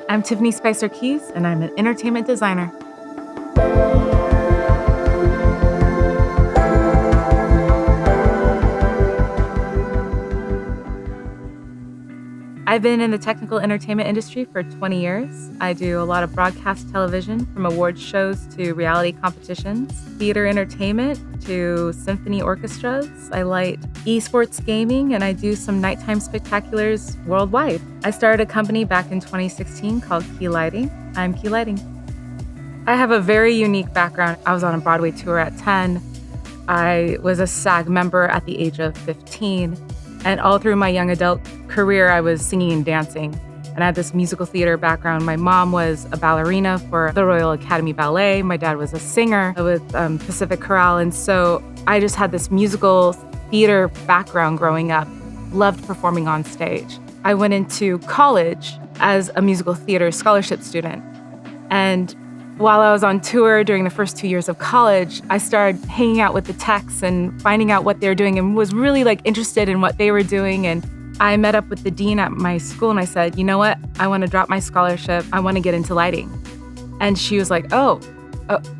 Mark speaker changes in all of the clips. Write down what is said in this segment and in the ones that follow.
Speaker 1: I'm Tiffany Spicer Keys, and I'm an entertainment designer. I've been in the technical entertainment industry for 20 years. I do a lot of broadcast television, from awards shows to reality competitions, theater entertainment to symphony orchestras. I light esports gaming, and I do some nighttime spectaculars worldwide. I started a company back in 2016 called Key Lighting. I'm Key Lighting. I have a very unique background. I was on a Broadway tour at 10. I was a SAG member at the age of 15. And all through my young adult career, I was singing and dancing. And I had this musical theater background. My mom was a ballerina for the Royal Academy Ballet. My dad was a singer with Pacific Chorale. And so I just had this musical theater background growing up, loved performing on stage. I went into college as a musical theater scholarship student. And while I was on tour during the first 2 years of college, I started hanging out with the techs and finding out what they were doing and was really interested in what they were doing. And I met up with the dean at my school and I said, you know what? I want to drop my scholarship. I want to get into lighting. And she was like,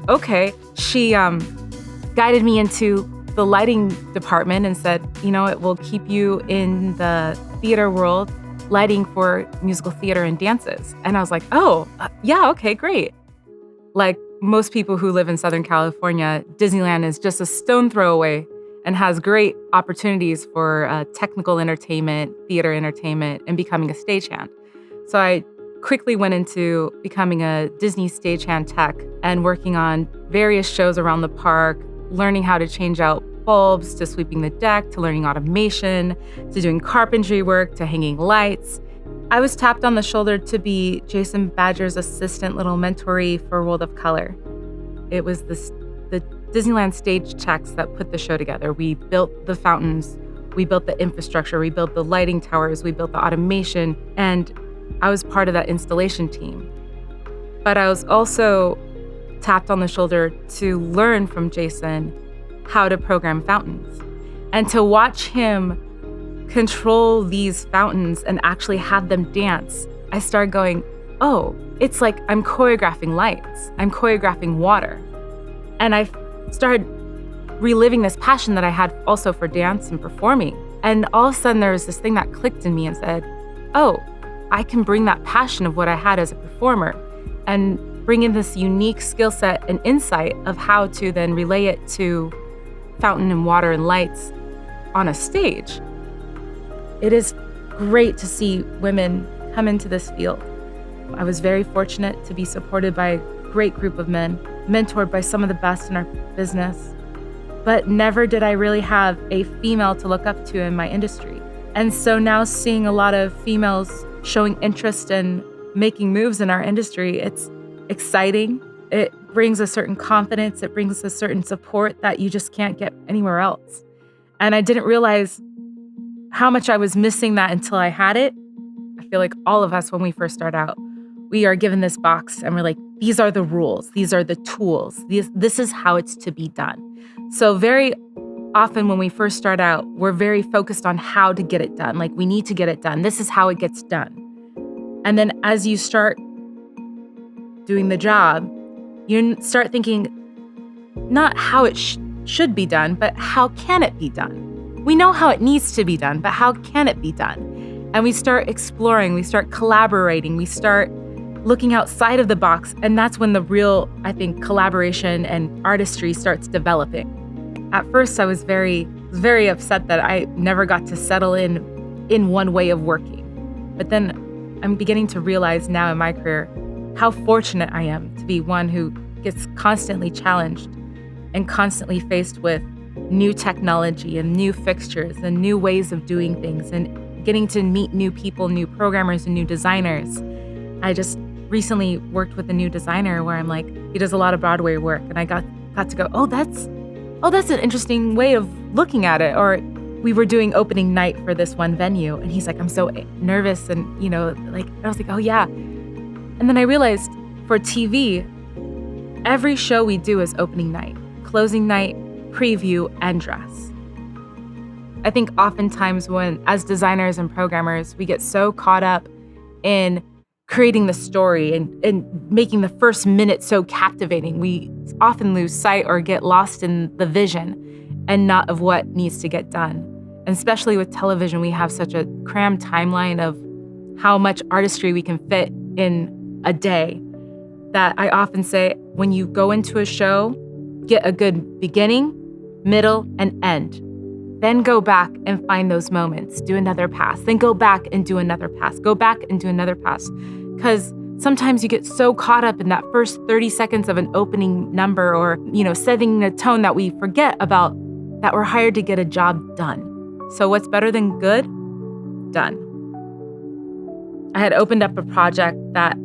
Speaker 1: okay. She guided me into the lighting department and said, you know, it will keep you in the theater world, lighting for musical theater and dances. And I was like, yeah, okay, great. Like most people who live in Southern California, Disneyland is just a stone throw away and has great opportunities for technical entertainment, theater entertainment, and becoming a stagehand. So I quickly went into becoming a Disney stagehand tech and working on various shows around the park, learning how to change out bulbs, to sweeping the deck, to learning automation, to doing carpentry work, to hanging lights. I was tapped on the shoulder to be Jason Badger's assistant little mentoree for World of Color. It was the Disneyland stage techs that put the show together. We built the fountains, we built the infrastructure, we built the lighting towers, we built the automation, and I was part of that installation team. But I was also tapped on the shoulder to learn from Jason how to program fountains and to watch him control these fountains and actually have them dance. I started going, it's like I'm choreographing lights. I'm choreographing water. And I started reliving this passion that I had also for dance and performing. And all of a sudden there was this thing that clicked in me and said, I can bring that passion of what I had as a performer and bring in this unique skill set and insight of how to then relay it to fountain and water and lights on a stage. It is great to see women come into this field. I was very fortunate to be supported by a great group of men, mentored by some of the best in our business, but never did I really have a female to look up to in my industry. And so now seeing a lot of females showing interest in making moves in our industry, it's exciting. It brings a certain confidence. It brings a certain support that you just can't get anywhere else. And I didn't realize how much I was missing that until I had it. I feel like all of us, when we first start out, we are given this box and we're like, these are the rules. These are the tools. This is how it's to be done. So very often when we first start out, we're very focused on how to get it done. Like, we need to get it done. This is how it gets done. And then as you start doing the job, you start thinking not how it should be done, but how can it be done? We know how it needs to be done, but how can it be done? And we start exploring, we start collaborating, we start looking outside of the box. And that's when the real, I think, collaboration and artistry starts developing. At first, I was very upset that I never got to settle in one way of working. But then I'm beginning to realize now in my career how fortunate I am to be one who gets constantly challenged and constantly faced with new technology and new fixtures and new ways of doing things and getting to meet new people, new programmers and new designers. I just recently worked with a new designer where I'm like, he does a lot of Broadway work, and I got to go, that's an interesting way of looking at it. Or we were doing opening night for this one venue and he's like, I'm so nervous, and I was like, oh yeah. And then I realized for TV, every show we do is opening night, closing night, preview, and dress. I think oftentimes when, as designers and programmers, we get so caught up in creating the story and making the first minute so captivating. We often lose sight or get lost in the vision and not of what needs to get done. And especially with television, we have such a crammed timeline of how much artistry we can fit in a day that I often say, when you go into a show, get a good beginning, middle, and end. Then go back and find those moments, do another pass, then go back and do another pass, go back and do another pass. Because sometimes you get so caught up in that first 30 seconds of an opening number or, setting a tone that we forget about that we're hired to get a job done. So what's better than good? Done. I had opened up a project that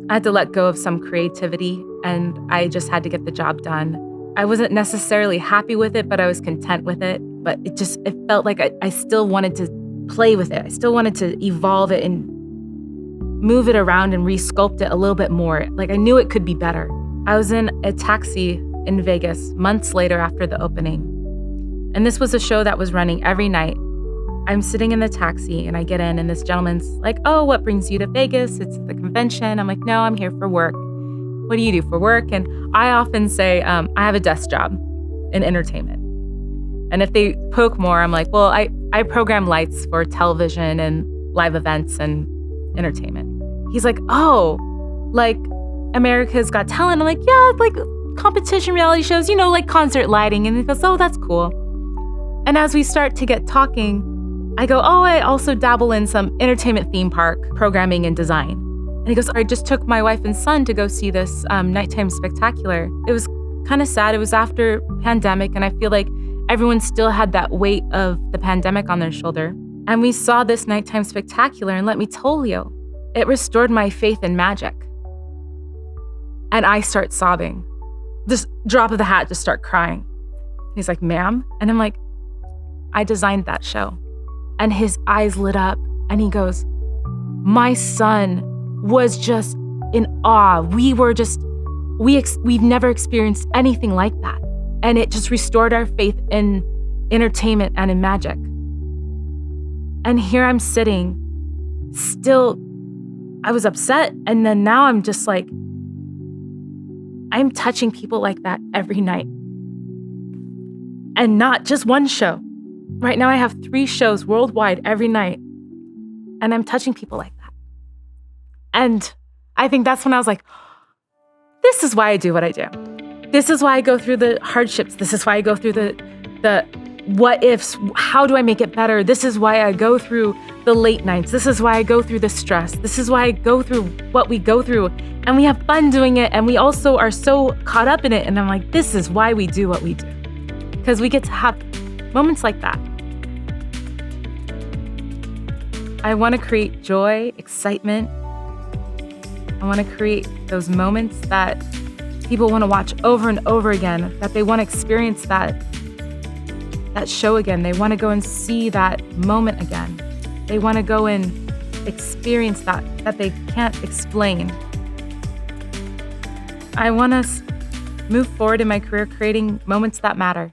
Speaker 1: I had to let go of some creativity, and I just had to get the job done. I wasn't necessarily happy with it, but I was content with it. But it felt like I still wanted to play with it. I still wanted to evolve it and move it around and re-sculpt it a little bit more. Like, I knew it could be better. I was in a taxi in Vegas months later after the opening. And this was a show that was running every night. I'm sitting in the taxi and I get in and this gentleman's like, "Oh, what brings you to Vegas? It's the convention." I'm like, "No, I'm here for work." "What do you do for work?" And I often say, I have a desk job in entertainment. And if they poke more, I'm like, "Well, I program lights for television and live events and entertainment." He's like, "Oh, like America's Got Talent?" I'm like, "Yeah, like competition reality shows, like concert lighting." And he goes, "Oh, that's cool." And as we start to get talking, I go, "Oh, I also dabble in some entertainment theme park programming and design." And he goes, "I just took my wife and son to go see this nighttime spectacular." It was kind of sad. It was after pandemic, and I feel like everyone still had that weight of the pandemic on their shoulder. And we saw this nighttime spectacular, and let me tell you, it restored my faith in magic. And I start sobbing. Just drop of the hat, just start crying. He's like, "Ma'am?" And I'm like, "I designed that show." And his eyes lit up and he goes, "My son was just in awe. We've never experienced anything like that." And it just restored our faith in entertainment and in magic. And here I'm sitting, still, I was upset. And then now I'm just like, I'm touching people like that every night. And not just one show. Right now I have 3 shows worldwide every night. And I'm touching people like that. And I think that's when I was like, this is why I do what I do. This is why I go through the hardships. This is why I go through the what ifs. How do I make it better? This is why I go through the late nights. This is why I go through the stress. This is why I go through what we go through. And we have fun doing it. And we also are so caught up in it. And I'm like, this is why we do what we do. Because we get to have moments like that. I want to create joy, excitement. I want to create those moments that people want to watch over and over again, that they want to experience that show again. They want to go and see that moment again. They want to go and experience that they can't explain. I want to move forward in my career creating moments that matter.